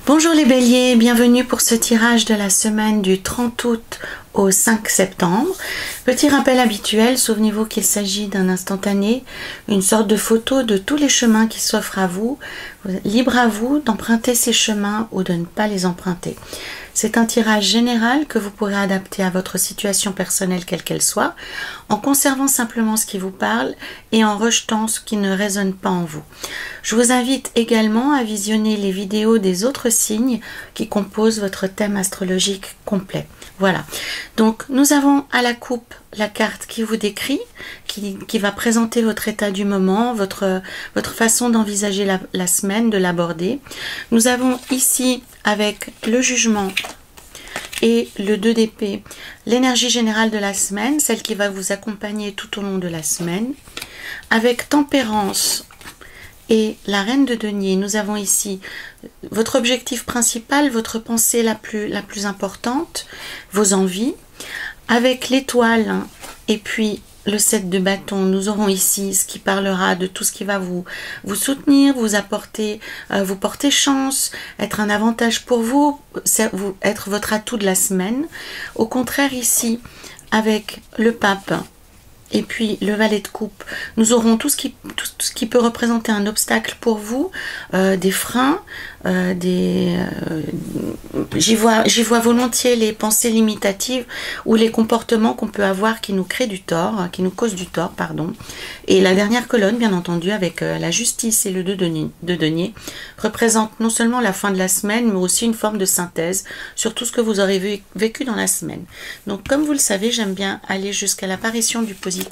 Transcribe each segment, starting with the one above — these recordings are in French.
Bonjour les béliers, bienvenue pour ce tirage de la semaine du 30 août au 5 septembre. Petit rappel habituel, souvenez-vous qu'il s'agit d'un instantané, une sorte de photo de tous les chemins qui s'offrent à vous. Libre à vous d'emprunter ces chemins ou de ne pas les emprunter. C'est un tirage général que vous pourrez adapter à votre situation personnelle quelle qu'elle soit, en conservant simplement ce qui vous parle et en rejetant ce qui ne résonne pas en vous. Je vous invite également à visionner les vidéos des autres signes qui composent votre thème astrologique complet. Voilà, donc nous avons à la coupe la carte qui vous décrit, qui va présenter votre état du moment, votre façon d'envisager la semaine, de l'aborder. Nous avons ici avec le jugement et le 2 d'épée, l'énergie générale de la semaine, celle qui va vous accompagner tout au long de la semaine. Avec tempérance et la reine de denier, nous avons ici votre objectif principal, votre pensée la plus importante, vos envies. Avec l'étoile et puis le 7 de bâton, nous aurons ici ce qui parlera de tout ce qui va vous soutenir, vous apporter, vous porter chance, être un avantage pour vous, être votre atout de la semaine. Au contraire ici, avec le pape et puis le valet de coupe, nous aurons tout ce qui peut représenter un obstacle pour vous, des freins, j'y vois volontiers les pensées limitatives ou les comportements qu'on peut avoir qui nous créent du tort, qui nous causent du tort, pardon. Et la dernière colonne, bien entendu, avec la justice et le 2 de denier, représente non seulement la fin de la semaine, mais aussi une forme de synthèse sur tout ce que vous aurez vécu dans la semaine. Donc, comme vous le savez, j'aime bien aller jusqu'à l'apparition du positif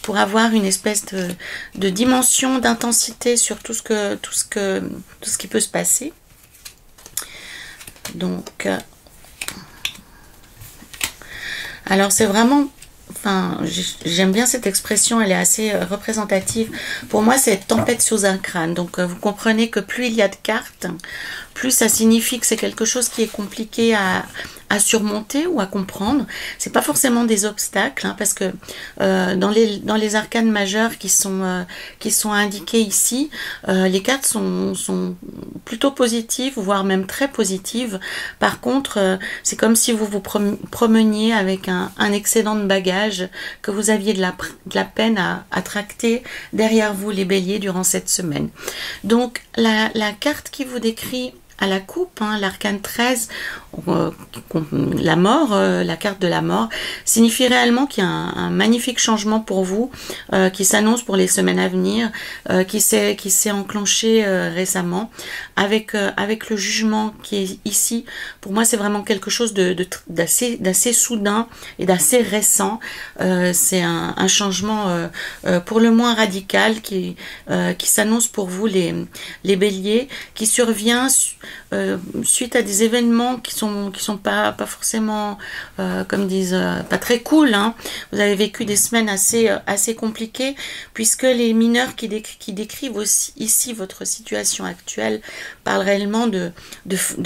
pour avoir une espèce de dimension, d'intensité sur tout ce qui peut se passer. Donc, alors c'est vraiment, enfin, j'aime bien cette expression, elle est assez représentative. Pour moi, c'est tempête sous un crâne. Donc, vous comprenez que plus il y a de cartes, plus ça signifie que c'est quelque chose qui est compliqué à surmonter ou à comprendre. C'est pas forcément des obstacles, hein, parce que dans les arcanes majeures qui sont indiquées ici, les cartes sont plutôt positives, voire même très positives. Par contre, c'est comme si vous vous promeniez avec un excédent de bagages que vous aviez de la peine à tracter derrière vous, les béliers, durant cette semaine. Donc la carte qui vous décrit à la coupe, hein, l'arcane 13, la mort, la carte de la mort, signifie réellement qu'il y a un magnifique changement pour vous qui s'annonce pour les semaines à venir, qui s'est enclenché récemment, avec le jugement qui est ici. Pour moi, c'est vraiment quelque chose d'assez soudain et d'assez récent. C'est un changement pour le moins radical qui s'annonce pour vous, les béliers, qui survient suite à des événements qui sont pas forcément comme disent pas très cool, hein. Vous avez vécu des semaines assez compliquées, puisque les mineurs qui décrivent aussi ici votre situation actuelle parlent réellement de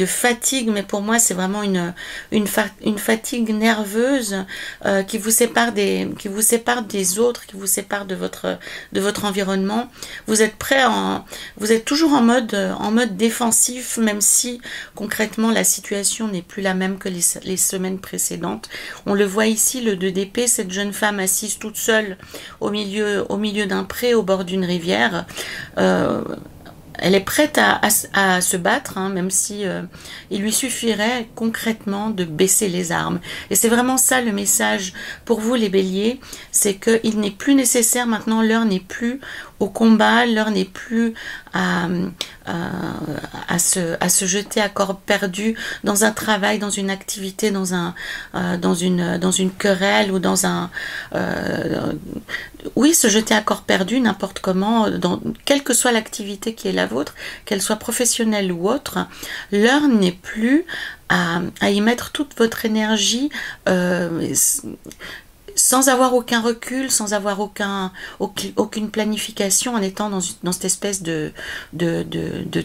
fatigue, mais pour moi c'est vraiment une fatigue nerveuse qui vous sépare des autres, qui vous sépare de votre environnement. Vous êtes vous êtes toujours en mode défensif, même si concrètement la situation n'est plus la même que les semaines précédentes. On le voit ici, le 2 d'épée, cette jeune femme assise toute seule au milieu d'un pré au bord d'une rivière. Elle est prête à se battre, hein, même si il lui suffirait concrètement de baisser les armes. Et c'est vraiment ça le message pour vous, les béliers, c'est qu'il n'est plus nécessaire maintenant, l'heure n'est plus au combat, l'heure n'est plus à se jeter à corps perdu dans un travail, dans une activité, dans une querelle ou oui, se jeter à corps perdu n'importe comment, quelle que soit l'activité qui est la vôtre, qu'elle soit professionnelle ou autre. L'heure n'est plus à y mettre toute votre énergie sans avoir aucun recul, sans avoir aucune planification, en étant dans cette espèce de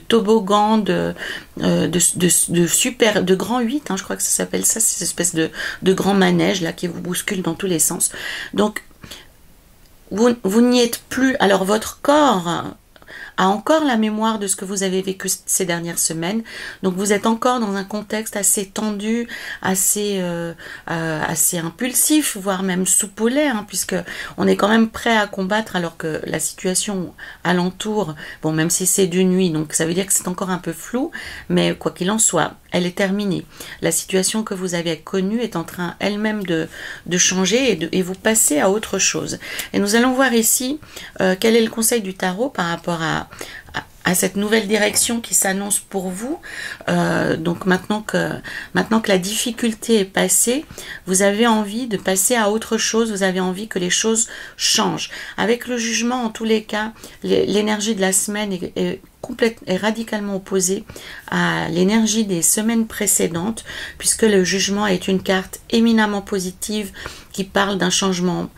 toboggan, de grand 8, hein, je crois que ça s'appelle ça, cette espèce de grand manège là qui vous bouscule dans tous les sens. Donc vous n'y êtes plus. Alors votre corps a encore la mémoire de ce que vous avez vécu ces dernières semaines. Donc vous êtes encore dans un contexte assez tendu, assez impulsif, voire même soupolé, hein, puisque on est quand même prêt à combattre alors que la situation alentour, bon, même si c'est de nuit, donc ça veut dire que c'est encore un peu flou, mais quoi qu'il en soit, elle est terminée. La situation que vous avez connue est en train elle-même de changer et vous passer à autre chose. Et nous allons voir ici quel est le conseil du tarot par rapport à cette nouvelle direction qui s'annonce pour vous. Donc maintenant que la difficulté est passée, vous avez envie de passer à autre chose, vous avez envie que les choses changent. Avec le jugement, en tous les cas, l'énergie de la semaine est radicalement opposée à l'énergie des semaines précédentes, puisque le jugement est une carte éminemment positive qui parle d'un changement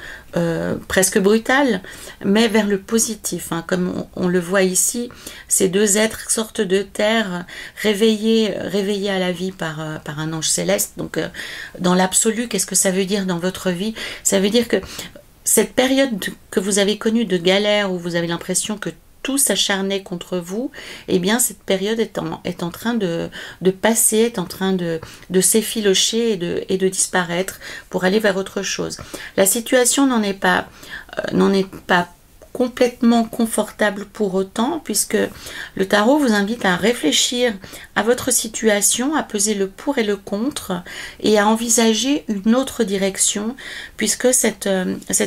presque brutal, mais vers le positif, hein. Comme on le voit ici, ces deux êtres sortent de terre, réveillés à la vie par un ange céleste. Donc dans l'absolu, qu'est-ce que ça veut dire dans votre vie? Ça veut dire que cette période que vous avez connue de galère, où vous avez l'impression que tout s'acharnait contre vous, eh bien cette période est en train de passer, est en train de s'effilocher et de disparaître pour aller vers autre chose. La situation n'en est pas complètement confortable pour autant, puisque le tarot vous invite à réfléchir à votre situation, à peser le pour et le contre et à envisager une autre direction, puisque cette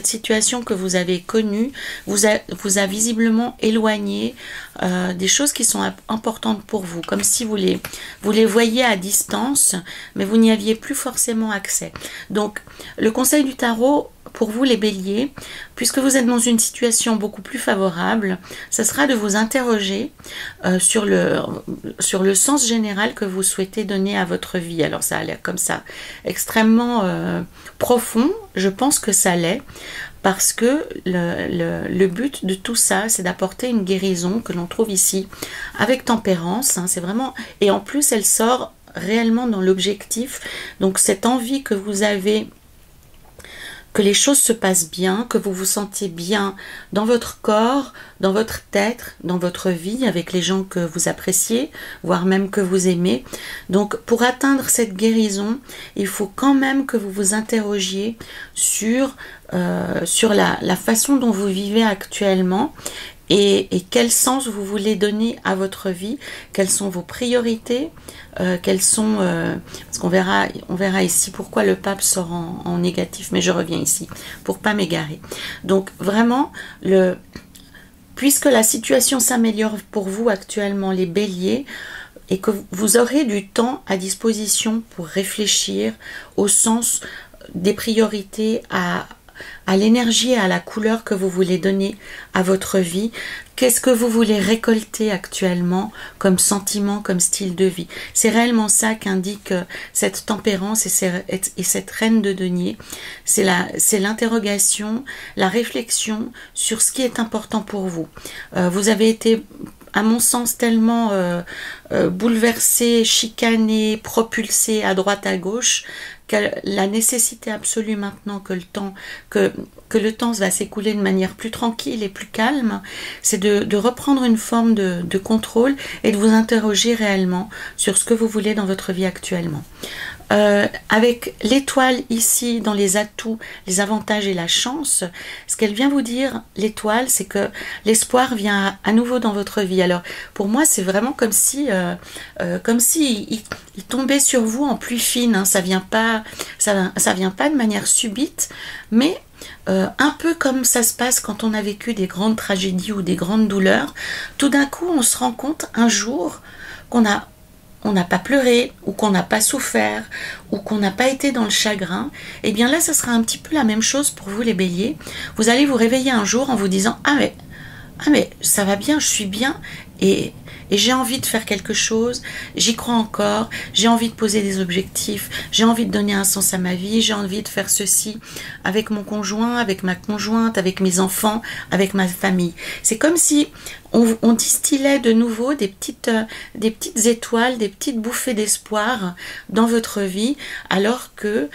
situation que vous avez connue vous a visiblement éloigné des choses qui sont importantes pour vous, comme si vous les voyiez à distance, mais vous n'y aviez plus forcément accès. Donc le conseil du tarot pour vous les béliers, puisque vous êtes dans une situation beaucoup plus favorable, ce sera de vous interroger sur le sens général que vous souhaitez donner à votre vie. Alors ça a l'air comme ça extrêmement profond, je pense que ça l'est, parce que le but de tout ça, c'est d'apporter une guérison que l'on trouve ici avec tempérance, hein, c'est vraiment, et en plus elle sort réellement dans l'objectif, donc cette envie que vous avez que les choses se passent bien, que vous vous sentiez bien dans votre corps, dans votre tête, dans votre vie, avec les gens que vous appréciez, voire même que vous aimez. Donc pour atteindre cette guérison, il faut quand même que vous vous interrogiez sur la façon dont vous vivez actuellement et quel sens vous voulez donner à votre vie, quelles sont vos priorités, quelles sont... parce qu'on verra ici pourquoi le pape sort en négatif, mais je reviens ici pour pas m'égarer. Donc vraiment, puisque la situation s'améliore pour vous actuellement, les béliers, et que vous aurez du temps à disposition pour réfléchir au sens des priorités, à l'énergie et à la couleur que vous voulez donner à votre vie. Qu'est-ce que vous voulez récolter actuellement comme sentiment, comme style de vie? C'est réellement ça qu'indique cette tempérance et cette reine de denier. C'est l'interrogation, la réflexion sur ce qui est important pour vous. Vous avez été, à mon sens, tellement bouleversé, chicané, propulsé à droite à gauche, que la nécessité absolue maintenant que le temps va s'écouler de manière plus tranquille et plus calme, c'est de reprendre une forme de contrôle et de vous interroger réellement sur ce que vous voulez dans votre vie actuellement. Avec l'étoile ici dans les atouts, les avantages et la chance, ce qu'elle vient vous dire, l'étoile, c'est que l'espoir vient à nouveau dans votre vie. Alors pour moi, c'est vraiment comme si il tombait sur vous en pluie fine, hein. Ça vient pas de manière subite, mais un peu comme ça se passe quand on a vécu des grandes tragédies ou des grandes douleurs. Tout d'un coup, on se rend compte un jour qu'on n'a pas pleuré, ou qu'on n'a pas souffert, ou qu'on n'a pas été dans le chagrin. Et bien là, ça sera un petit peu la même chose pour vous les béliers. Vous allez vous réveiller un jour en vous disant « Ah mais ça va bien, je suis bien, et j'ai envie de faire quelque chose, j'y crois encore, j'ai envie de poser des objectifs, j'ai envie de donner un sens à ma vie, j'ai envie de faire ceci avec mon conjoint, avec ma conjointe, avec mes enfants, avec ma famille. » C'est comme si on distillait de nouveau des petites étoiles, des petites bouffées d'espoir dans votre vie, alors que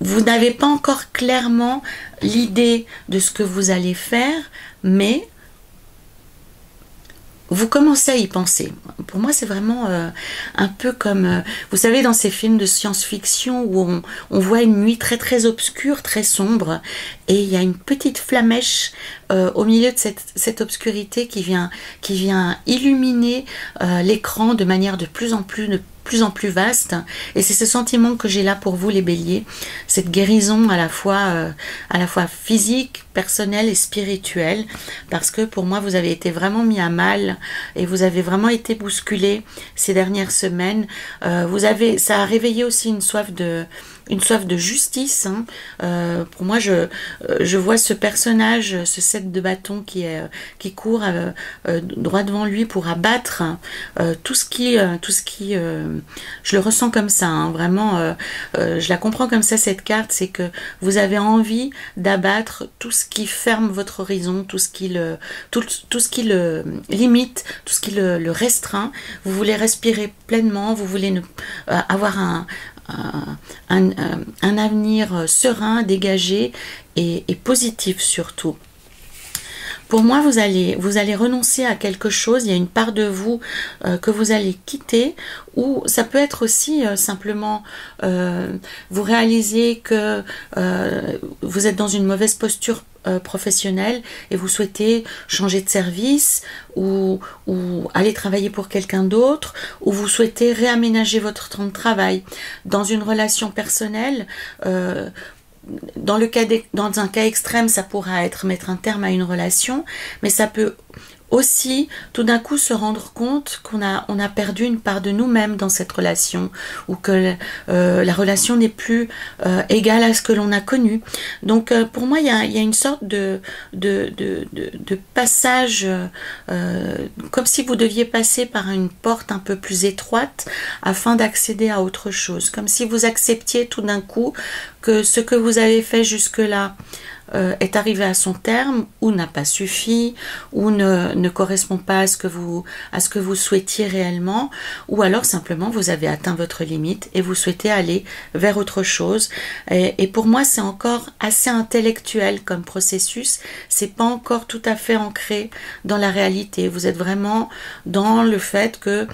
vous n'avez pas encore clairement l'idée de ce que vous allez faire, mais vous commencez à y penser. Pour moi, c'est vraiment un peu comme, vous savez, dans ces films de science-fiction où on voit une nuit très très obscure, très sombre, et il y a une petite flamèche au milieu de cette obscurité qui vient illuminer l'écran de manière de plus en plus vaste. Et c'est ce sentiment que j'ai là pour vous, les béliers, cette guérison à la fois physique, personnelle et spirituelle, parce que pour moi vous avez été vraiment mis à mal et vous avez vraiment été bousculé ces dernières semaines. Ça a réveillé aussi une soif de justice, hein. Pour moi, je vois ce personnage, ce 7 de bâton qui court droit devant lui pour abattre tout ce qui je le ressens comme ça, hein, vraiment, je la comprends comme ça, cette carte, c'est que vous avez envie d'abattre tout ce qui ferme votre horizon, tout ce qui le limite, tout ce qui le restreint. Vous voulez respirer pleinement, vous voulez avoir un avenir serein, dégagé et positif surtout. Pour moi, vous allez renoncer à quelque chose, il y a une part de vous que vous allez quitter, ou ça peut être aussi simplement vous réalisez que vous êtes dans une mauvaise posture professionnelle et vous souhaitez changer de service ou aller travailler pour quelqu'un d'autre, ou vous souhaitez réaménager votre temps de travail. Dans une relation personnelle, dans un cas extrême, ça pourra être mettre un terme à une relation, mais ça peut aussi tout d'un coup se rendre compte qu'on a perdu une part de nous-mêmes dans cette relation, ou que la relation n'est plus égale à ce que l'on a connu. Donc pour moi il y a une sorte de passage, comme si vous deviez passer par une porte un peu plus étroite afin d'accéder à autre chose, comme si vous acceptiez tout d'un coup que ce que vous avez fait jusque-là est arrivé à son terme, ou n'a pas suffi, ou ne correspond pas à ce que vous souhaitiez réellement, ou alors simplement vous avez atteint votre limite et vous souhaitez aller vers autre chose. Et pour moi c'est encore assez intellectuel comme processus, c'est pas encore tout à fait ancré dans la réalité. Vous êtes vraiment dans le fait que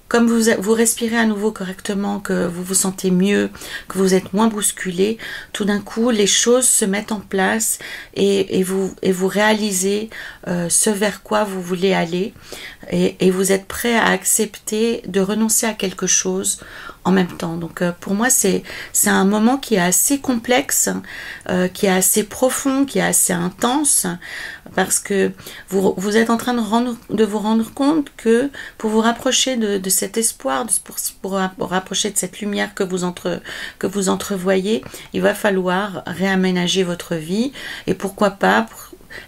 comme vous respirez à nouveau correctement, que vous vous sentez mieux, que vous êtes moins bousculé, tout d'un coup les choses se mettent en place et vous réalisez ce vers quoi vous voulez aller, et vous êtes prêt à accepter de renoncer à quelque chose en même temps. Donc pour moi c'est un moment qui est assez complexe, qui est assez profond, qui est assez intense, parce que vous êtes en train de vous rendre compte que pour vous rapprocher de cet espoir, pour rapprocher de cette lumière que vous entrevoyez, il va falloir réaménager votre vie, et pourquoi pas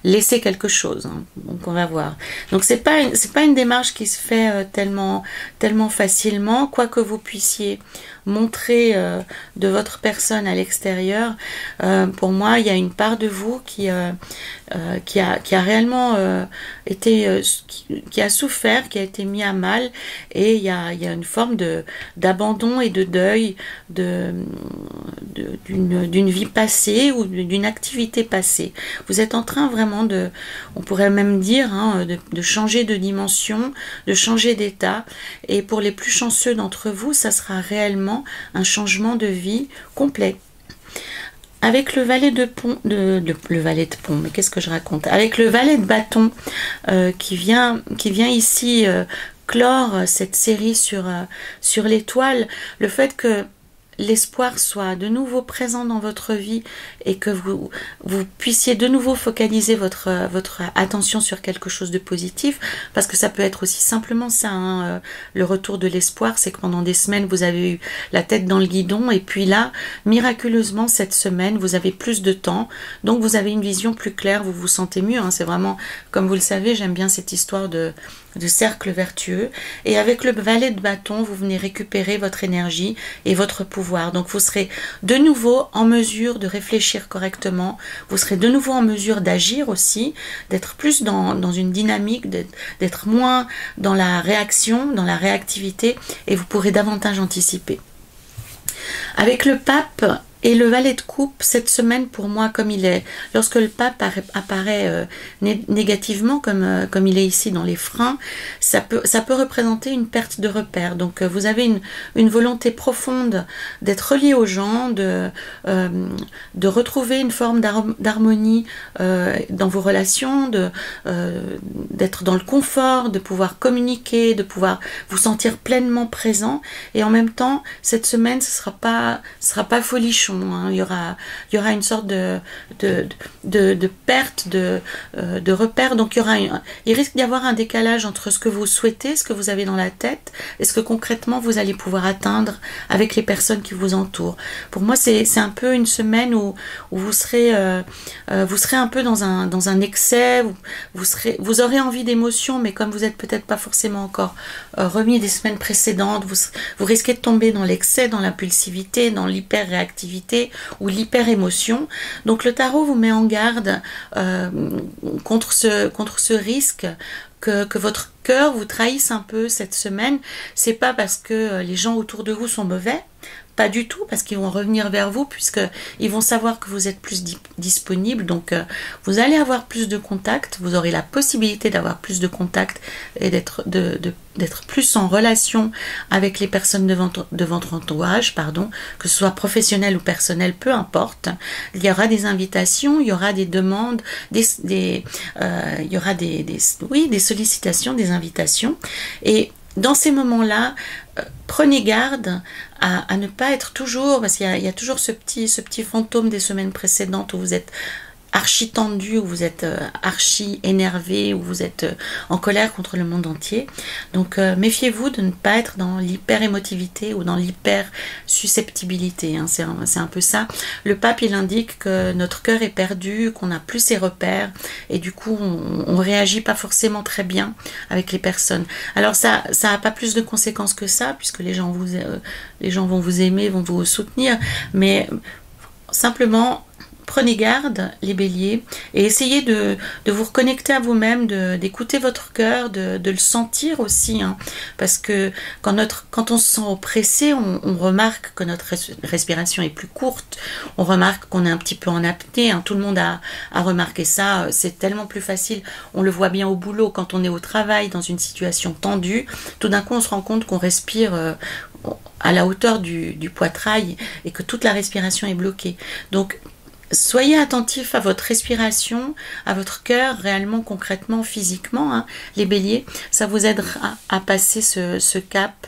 laisser quelque chose, hein. Donc on va voir. Donc c'est pas une démarche qui se fait tellement facilement, quoi que vous puissiez montrer de votre personne à l'extérieur. Pour moi il y a une part de vous qui a réellement qui a souffert, qui a été mis à mal, et il y a une forme d'abandon et de deuil d'une vie passée ou d'une activité passée. Vous êtes en train vraiment on pourrait même dire, hein, de changer de dimension, de changer d'état, et pour les plus chanceux d'entre vous, ça sera réellement un changement de vie complet. Avec le valet de pont, le valet de pont, mais qu'est-ce que je raconte? Avec le valet de bâton qui vient ici clore cette série sur l'étoile, le fait que l'espoir soit de nouveau présent dans votre vie et que vous puissiez de nouveau focaliser votre attention sur quelque chose de positif, parce que ça peut être aussi simplement ça, hein, le retour de l'espoir, c'est que pendant des semaines vous avez eu la tête dans le guidon, et puis là miraculeusement cette semaine vous avez plus de temps, donc vous avez une vision plus claire, vous vous sentez mieux, hein. C'est vraiment, comme vous le savez, j'aime bien cette histoire de cercle vertueux, et avec le valet de bâton vous venez récupérer votre énergie et votre pouvoir. Donc vous serez de nouveau en mesure de réfléchir correctement, vous serez de nouveau en mesure d'agir aussi, d'être plus dans une dynamique, d'être moins dans la réaction, dans la réactivité, et vous pourrez davantage anticiper. Avec le pape Et le valet de coupe, cette semaine pour moi, comme il est, lorsque le pape apparaît négativement, comme il est ici dans les freins, ça peut représenter une perte de repère. Donc vous avez une volonté profonde d'être relié aux gens, de retrouver une forme d'harmonie dans vos relations, d'être dans le confort, de pouvoir communiquer, de pouvoir vous sentir pleinement présent. Et en même temps, cette semaine, ce sera pas folichon. Hein. Il y aura une sorte de perte de repères. Donc il risque d'y avoir un décalage entre ce que vous souhaitez, ce que vous avez dans la tête, et ce que concrètement vous allez pouvoir atteindre avec les personnes qui vous entourent. Pour moi, c'est un peu une semaine où vous serez un peu dans un excès. Vous aurez envie d'émotions, mais comme vous n'êtes peut-être pas forcément encore remis des semaines précédentes, vous risquez de tomber dans l'excès, dans l'impulsivité, dans l'hyper-réactivité ou l'hyper-émotion. Donc le tarot vous met en garde contre ce risque que votre cœur vous trahisse un peu cette semaine. C'est pas parce que les gens autour de vous sont mauvais, pas du tout, parce qu'ils vont revenir vers vous puisqu'ils vont savoir que vous êtes plus disponible. Donc vous allez avoir plus de contacts, vous aurez la possibilité d'avoir plus de contacts et d'être plus en relation avec les personnes de votre entourage, que ce soit professionnel ou personnel, peu importe. Il y aura des invitations, il y aura des demandes, il y aura des sollicitations, des invitations. Et dans ces moments-là, prenez garde à ne pas être toujours, parce qu'il y a toujours ce petit fantôme des semaines précédentes où vous êtes archi tendu, où vous êtes archi énervé, où vous êtes en colère contre le monde entier. Donc méfiez-vous de ne pas être dans l'hyper-émotivité ou dans l'hyper-susceptibilité. Hein. C'est un peu ça. Le pape, il indique que notre cœur est perdu, qu'on n'a plus ses repères, et du coup, on réagit pas forcément très bien avec les personnes. Alors ça n'a pas plus de conséquences que ça, puisque les gens vont vous aimer, vont vous soutenir, mais simplement, prenez garde, les béliers, et essayez de vous reconnecter à vous-même, d'écouter votre cœur, de le sentir aussi, hein, parce que quand on se sent oppressé, on remarque que notre respiration est plus courte, on remarque qu'on est un petit peu en apnée, hein, tout le monde a remarqué ça, c'est tellement plus facile, on le voit bien au boulot, quand on est au travail, dans une situation tendue, tout d'un coup on se rend compte qu'on respire à la hauteur du poitrail et que toute la respiration est bloquée. Donc soyez attentifs à votre respiration, à votre cœur, réellement, concrètement, physiquement, hein, les béliers. Ça vous aidera à passer ce cap.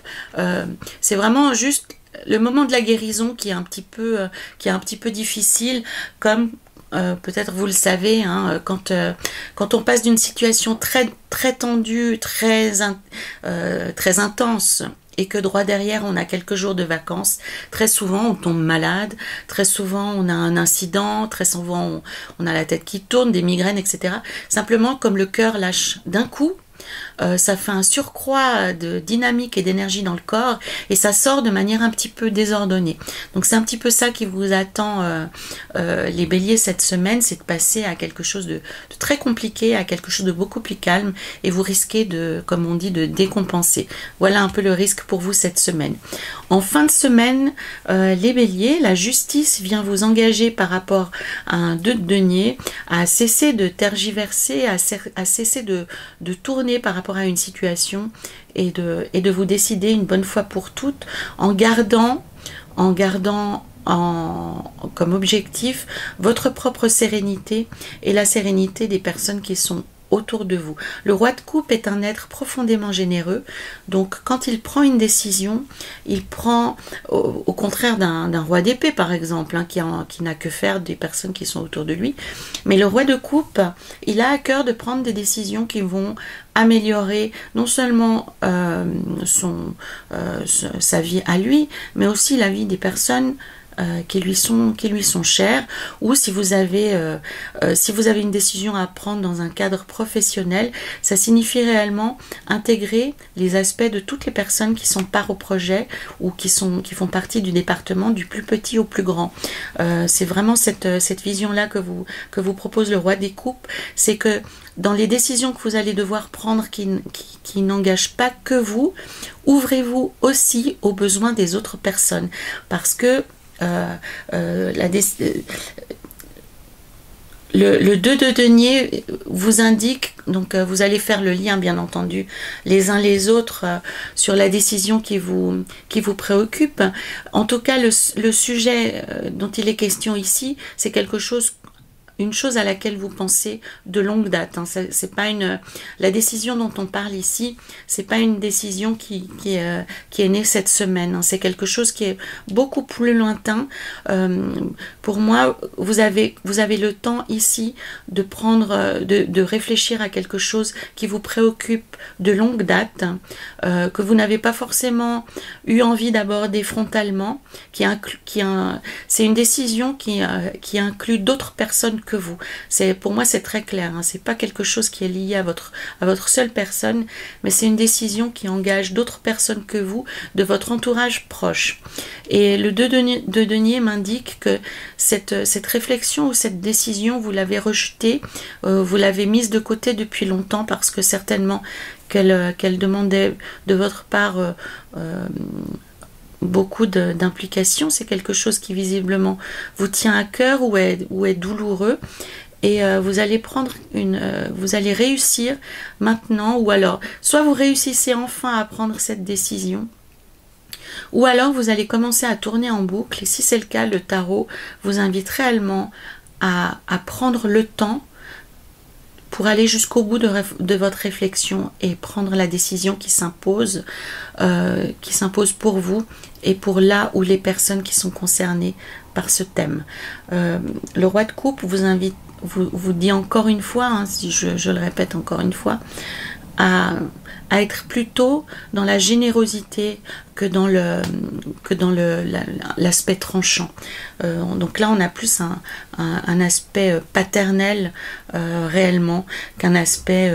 C'est vraiment juste le moment de la guérison qui est un petit peu difficile, comme peut-être vous le savez, hein, quand on passe d'une situation très, très tendue, très intense, et que droit derrière on a quelques jours de vacances, très souvent on tombe malade, très souvent on a un incident, très souvent on a la tête qui tourne, des migraines, etc. Simplement comme le cœur lâche d'un coup, ça fait un surcroît de dynamique et d'énergie dans le corps et ça sort de manière un petit peu désordonnée. Donc c'est un petit peu ça qui vous attend les béliers cette semaine, c'est de passer à quelque chose de très compliqué, à quelque chose de beaucoup plus calme et vous risquez comme on dit, de décompenser. Voilà un peu le risque pour vous cette semaine. En fin de semaine, les béliers, la justice vient vous engager par rapport à un 2 de denier à cesser de tergiverser, à cesser de tourner par rapport à une situation et de vous décider une bonne fois pour toutes en gardant comme objectif votre propre sérénité et la sérénité des personnes qui sont autour de vous. Le roi de coupe est un être profondément généreux, donc quand il prend une décision, il prend au contraire d'un roi d'épée par exemple, hein, qui n'a que faire des personnes qui sont autour de lui, mais le roi de coupe, il a à cœur de prendre des décisions qui vont améliorer non seulement sa vie à lui, mais aussi la vie des personnes qui lui sont chères, ou si vous avez une décision à prendre dans un cadre professionnel, ça signifie réellement intégrer les aspects de toutes les personnes qui sont part au projet ou qui font partie du département du plus petit au plus grand. C'est vraiment cette vision-là que vous propose le roi des coupes, c'est que dans les décisions que vous allez devoir prendre qui n'engagent pas que vous, ouvrez-vous aussi aux besoins des autres personnes, parce que Le 2 de denier vous indique, donc vous allez faire le lien bien entendu les uns les autres sur la décision qui vous préoccupe. En tout cas, le sujet dont il est question ici, c'est une chose à laquelle vous pensez de longue date. Hein. C'est pas la décision dont on parle ici, c'est pas une décision qui est née cette semaine. Hein. C'est quelque chose qui est beaucoup plus lointain. Pour moi, vous avez le temps ici de prendre, de réfléchir à quelque chose qui vous préoccupe de longue date, que vous n'avez pas forcément eu envie d'aborder frontalement. C'est une décision qui inclut d'autres personnes que vous. Pour moi, c'est très clair. Hein. C'est pas quelque chose qui est lié à votre seule personne, mais c'est une décision qui engage d'autres personnes que vous, de votre entourage proche. Et le 2 de denier m'indique que cette réflexion ou cette décision, vous l'avez rejetée, vous l'avez mise de côté depuis longtemps parce que certainement qu'elle demandait de votre part beaucoup d'implications. C'est quelque chose qui visiblement vous tient à cœur ou est douloureux, et vous allez vous allez réussir maintenant, ou alors soit vous réussissez enfin à prendre cette décision, ou alors vous allez commencer à tourner en boucle, et si c'est le cas, le tarot vous invite réellement à prendre le temps pour aller jusqu'au bout de votre réflexion et prendre la décision qui s'impose pour vous et pour là où les personnes qui sont concernées par ce thème. Le roi de coupe vous dit encore une fois, hein, si je le répète encore une fois, à être plutôt dans la générosité que dans l'aspect tranchant. Donc là, on a plus un aspect paternel réellement qu'un aspect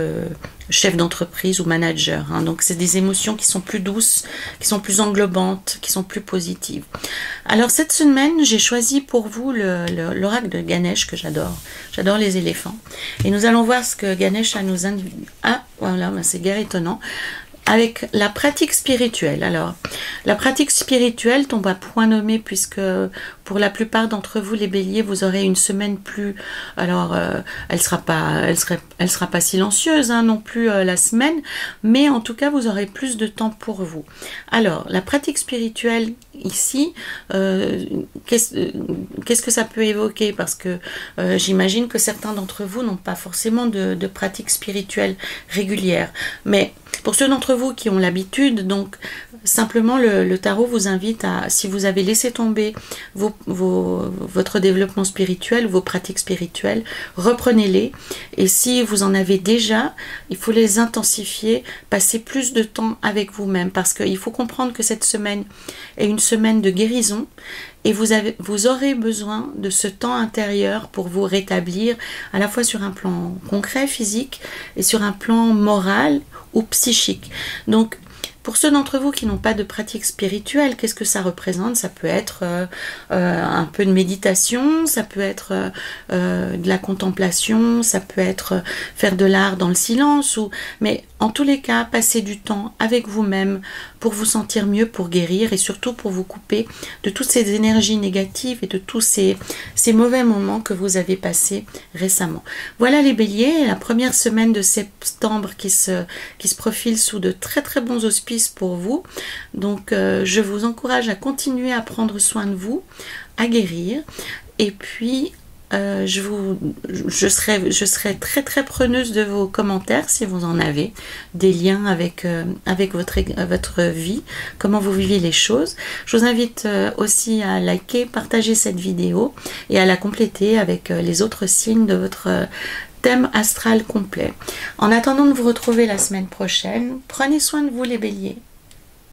chef d'entreprise ou manager. Hein. Donc c'est des émotions qui sont plus douces, qui sont plus englobantes, qui sont plus positives. Alors cette semaine, j'ai choisi pour vous l'oracle de Ganesh, que j'adore. J'adore les éléphants. Et nous allons voir ce que Ganesh a nous indiqué. Ah, voilà, c'est guère étonnant. Avec la pratique spirituelle. Alors, la pratique spirituelle tombe à point nommé, puisque pour la plupart d'entre vous, les béliers, vous aurez une semaine plus... Alors, elle sera pas silencieuse hein, non plus la semaine, mais en tout cas, vous aurez plus de temps pour vous. Alors, la pratique spirituelle ici, qu'est-ce que ça peut évoquer? Parce que j'imagine que certains d'entre vous n'ont pas forcément de pratique spirituelle régulière. Mais pour ceux d'entre vous qui ont l'habitude, donc simplement le tarot vous invite à, si vous avez laissé tomber votre développement spirituel, vos pratiques spirituelles, reprenez-les. Et si vous en avez déjà, il faut les intensifier, passer plus de temps avec vous-même, parce qu'il faut comprendre que cette semaine est une semaine de guérison, et vous aurez besoin de ce temps intérieur pour vous rétablir, à la fois sur un plan concret, physique, et sur un plan moral ou psychique. Donc, pour ceux d'entre vous qui n'ont pas de pratique spirituelle, qu'est-ce que ça représente? Ça peut être un peu de méditation, ça peut être de la contemplation, ça peut être faire de l'art dans le silence, mais en tous les cas, passez du temps avec vous-même pour vous sentir mieux, pour guérir et surtout pour vous couper de toutes ces énergies négatives et de tous ces mauvais moments que vous avez passés récemment. Voilà les béliers, la première semaine de septembre qui se profile sous de très très bons auspices pour vous. Donc je vous encourage à continuer à prendre soin de vous, à guérir, et puis je serai très très preneuse de vos commentaires si vous en avez, des liens avec votre vie, comment vous vivez les choses. Je vous invite aussi à liker, partager cette vidéo et à la compléter avec les autres signes de votre thème astral complet. En attendant de vous retrouver la semaine prochaine, prenez soin de vous les béliers.